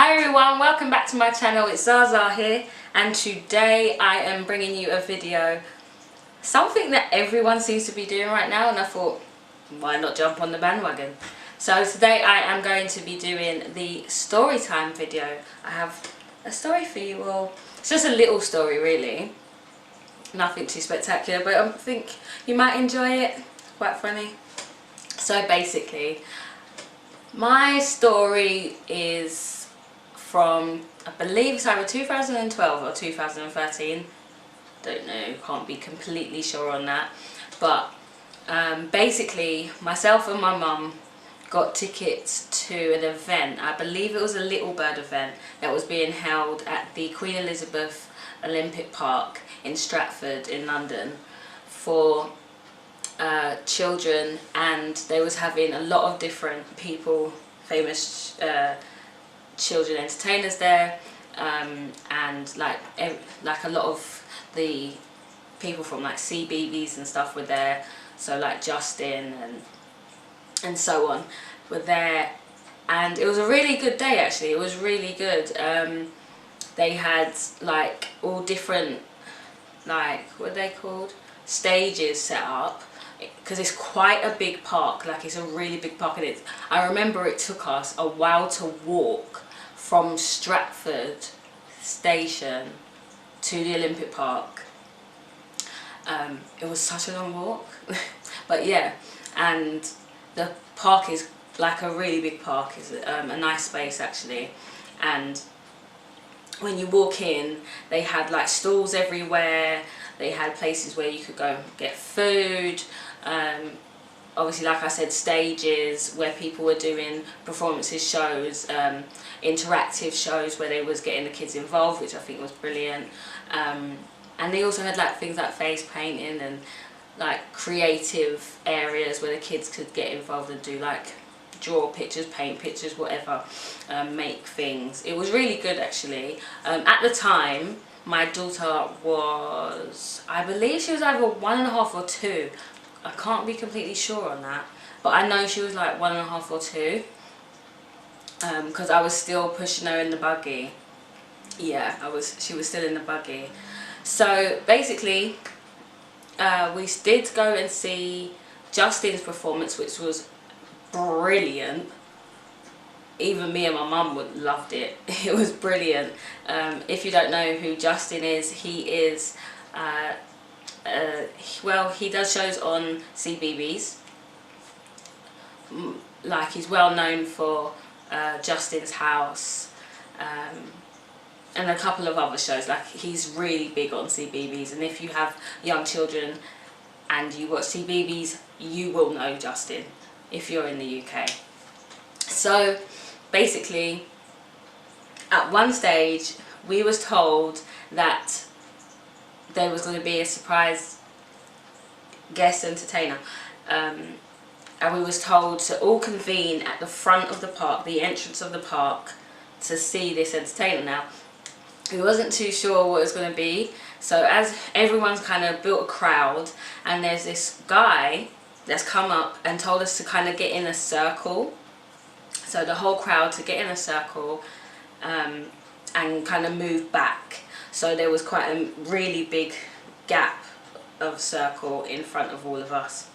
Hi everyone, welcome back to my channel. It's Zaza here, and today I am bringing you a video, something that everyone seems to be doing right now, and I thought, why not jump on the bandwagon? So today I am going to be doing the story time video. I have a story for you all. It's just a little story really, nothing too spectacular, but I think you might enjoy it, quite funny. So basically, my story is from, I believe it's either 2012 or 2013, don't know, can't be completely sure on that, but basically myself and my mum got tickets to an event. I believe it was a Little Bird event that was being held at the Queen Elizabeth Olympic Park in Stratford in London for children, and they was having a lot of different people, famous children entertainers there, and like a lot of the people from like CBeebies and stuff were there, so like Justin and so on were there, and it was a really good day actually. It was really good. They had like all different, like, what are they called, stages set up, because it's quite a big park. Like, it's a really big park, and I remember it took us a while to walk from Stratford station to the Olympic Park. It was such a long walk but yeah, and the park is like a really big park. It's a nice space actually, and when you walk in, they had like stalls everywhere. They had places where you could go get food. Obviously, like I said, stages where people were doing performances, shows, interactive shows where they was getting the kids involved, which I think was brilliant. And they also had like things like face painting and like creative areas where the kids could get involved and do like draw pictures, paint pictures, whatever, make things. It was really good actually. At the time, my daughter was, I believe she was either 1.5 or 2. I can't be completely sure on that, but I know she was like 1.5 or 2, because I was still pushing her in the buggy. Yeah, she was still in the buggy. So basically, we did go and see Justin's performance, which was brilliant. Even me and my mum loved it. It was brilliant. If you don't know who Justin is, he is well, he does shows on CBeebies. Like, he's well known for Justin's House, and a couple of other shows. Like, he's really big on CBeebies, and if you have young children and you watch CBeebies, you will know Justin if you're in the UK. So basically, at one stage we was told that there was going to be a surprise guest entertainer, and we was told to all convene at the front of the park, the entrance of the park, to see this entertainer. Now, we wasn't too sure what it was going to be, so as everyone's kind of built a crowd, and there's this guy that's come up and told us to kind of get in a circle, so the whole crowd to get in a circle, and kind of move back. So there was quite a really big gap of circle in front of all of us,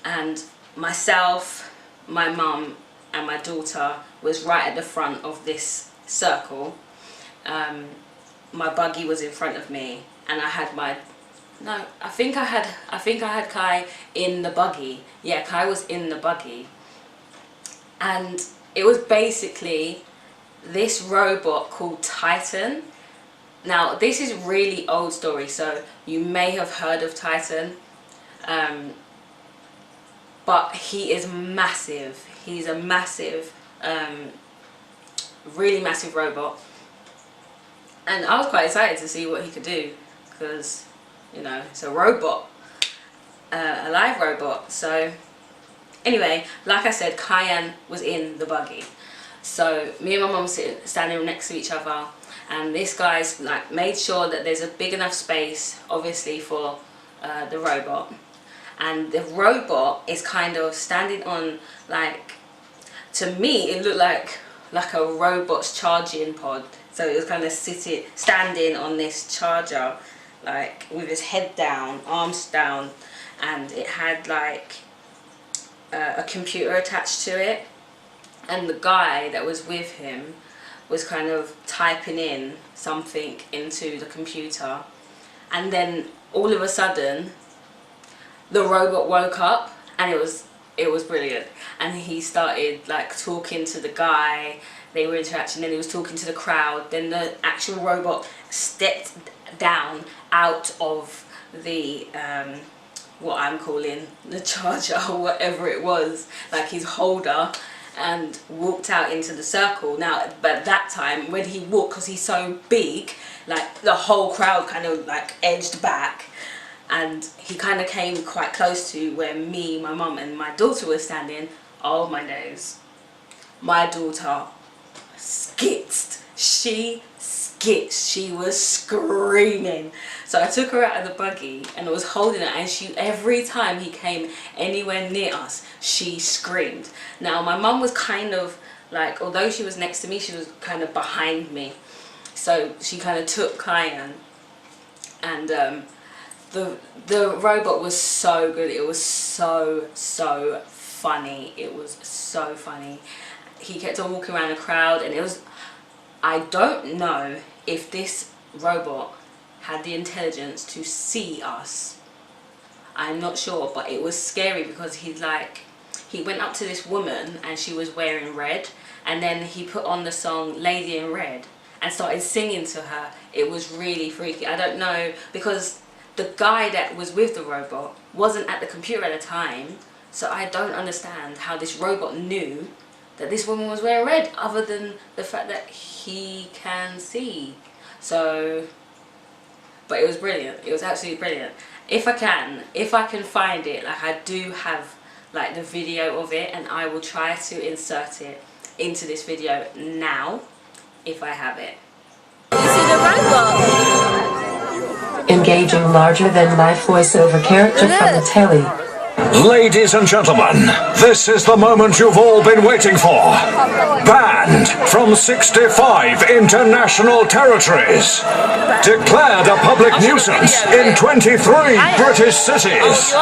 and myself, my mum and my daughter was right at the front of this circle. My buggy was in front of me, and I had I think I had Kai in the buggy. Yeah, Kai was in the buggy, and it was basically this robot called Titan. Now, this is really old story, so you may have heard of Titan, but he is massive. He's a massive, really massive robot, and I was quite excited to see what he could do, because, you know, it's a robot, a live robot. So anyway, like I said, Kyan was in the buggy, so me and my mum standing next to each other, and this guy's like made sure that there's a big enough space, obviously, for the robot, and the robot is kind of standing on, like, to me it looked like like a robot's charging pod. So it was kind of standing on this charger, like with his head down, arms down, and it had like a computer attached to it, and the guy that was with him was kind of typing in something into the computer, and then all of a sudden the robot woke up, and it was brilliant. And he started like talking to the guy, they were interacting, then he was talking to the crowd, then the actual robot stepped down out of the what I'm calling the charger or whatever it was, like his holder, and walked out into the circle. Now, but that time when he walked, because he's so big, like the whole crowd kind of like edged back, and he kind of came quite close to where me, my mum and my daughter were standing. Oh my days, my daughter skitzed. She was screaming. So I took her out of the buggy and I was holding her, and every time he came anywhere near us, she screamed. Now my mum was kind of like, although she was next to me, she was kind of behind me, so she kind of took Kyan, and the robot was so good. It was so funny. It was so funny. He kept on walking around the crowd, and it was, I don't know if this robot had the intelligence to see us. I'm not sure, but it was scary because he went up to this woman and she was wearing red, and then he put on the song Lady in Red and started singing to her. It was really freaky. I don't know, because the guy that was with the robot wasn't at the computer at the time, so I don't understand how this robot knew that this woman was wearing red, other than the fact that he can see. So, but it was brilliant. It was absolutely brilliant. If I can find it, like I do have like the video of it, and I will try to insert it into this video now if I have it. You see the robot? Engaging larger than life voiceover character from the telly. Ladies and gentlemen, this is the moment you've all been waiting for. Banned from 65 international territories. Declared a public nuisance in 23 British cities.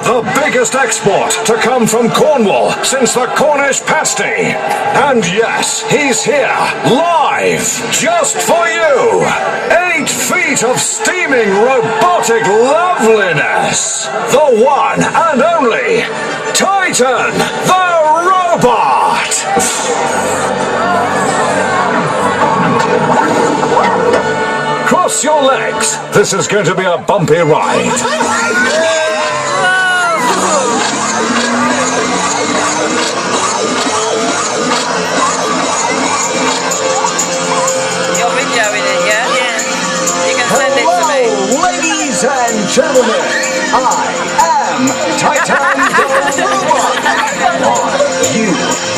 The biggest export to come from Cornwall since the Cornish pasty. And yes, he's here, live, just for you. 8 feet of steaming robotic loveliness. The one and only Titan the Robot! Cross your legs. This is going to be a bumpy ride. You're videoing it, yeah? Yeah. You can send it to me. Ladies and gentlemen, I am Titan the Robot. Are you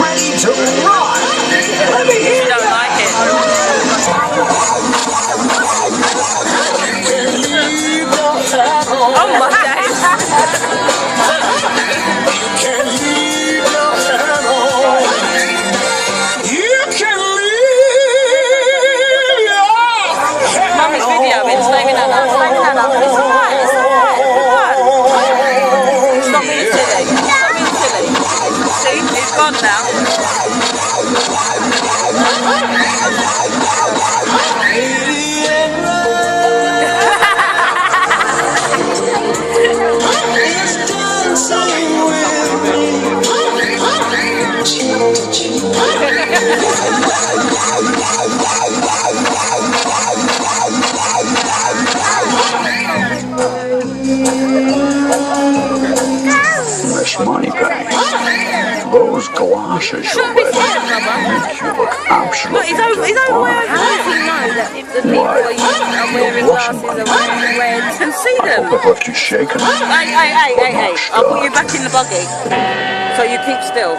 ready to run? Let me hear You don't like it. Oh my days. You can leave your hand on. You can leave your hand on. Mummy's videoing, it's naming that up. It's alright, it's alright. Stop being silly. Stop being silly. See, it's gone now. Miss Moneypenny, those glasses you're wearing make you look absolutely He's over where I know that if the people are wearing glasses or wearing red can see them. I left you shaking. Hey, I'll put you back in the buggy. So you keep still.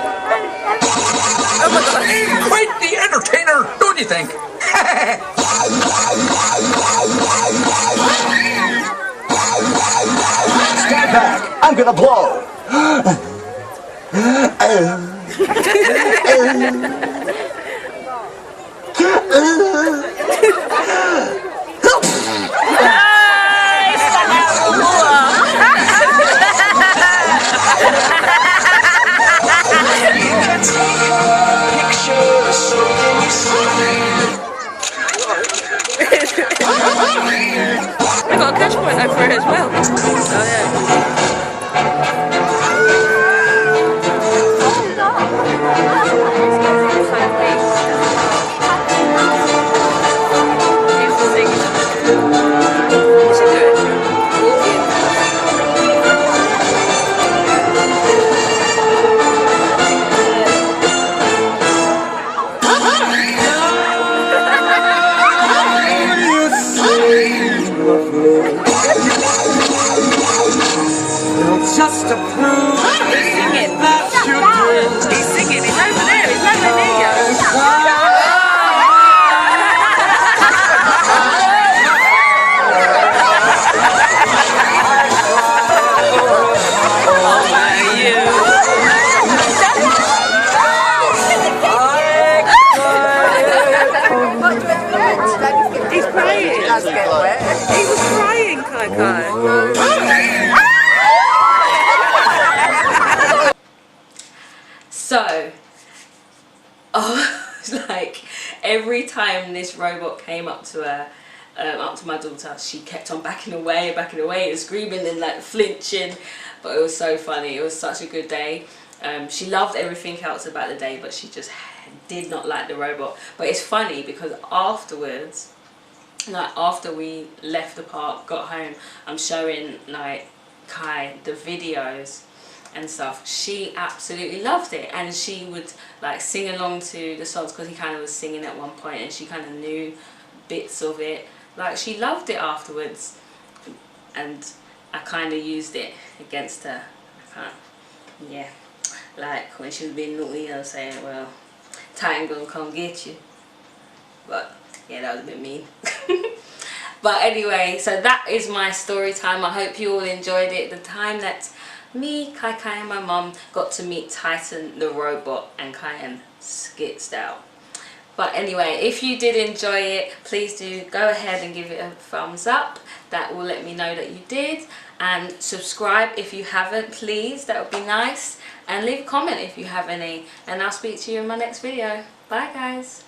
Oh my God, quite the entertainer, don't you think? Stand back, I'm gonna blow. just to prove He's singing. that you do. He's singing. He's over there. He's nowhere near you. He's crying. He was crying, Kai Kai. So, like every time this robot came up to her, up to my daughter, she kept on backing away and screaming and like flinching. But it was so funny. It was such a good day. She loved everything else about the day, but she just did not like the robot. But it's funny because afterwards, like after we left the park, got home, I'm showing like Kai the videos and stuff. She absolutely loved it, and she would like sing along to the songs because he kind of was singing at one point, and she kind of knew bits of it. Like she loved it afterwards, and I kind of used it against her. Yeah, like when she was being naughty, I was saying, well, Titan gonna come get you. But yeah, that was a bit mean. But anyway, so that is my story time. I hope you all enjoyed it. The time that me, Kai Kai and my mum got to meet Titan the robot and Kai and Skits out. But anyway, if you did enjoy it, please do go ahead and give it a thumbs up. That will let me know that you did. And subscribe if you haven't, please. That would be nice. And leave a comment if you have any. And I'll speak to you in my next video. Bye guys.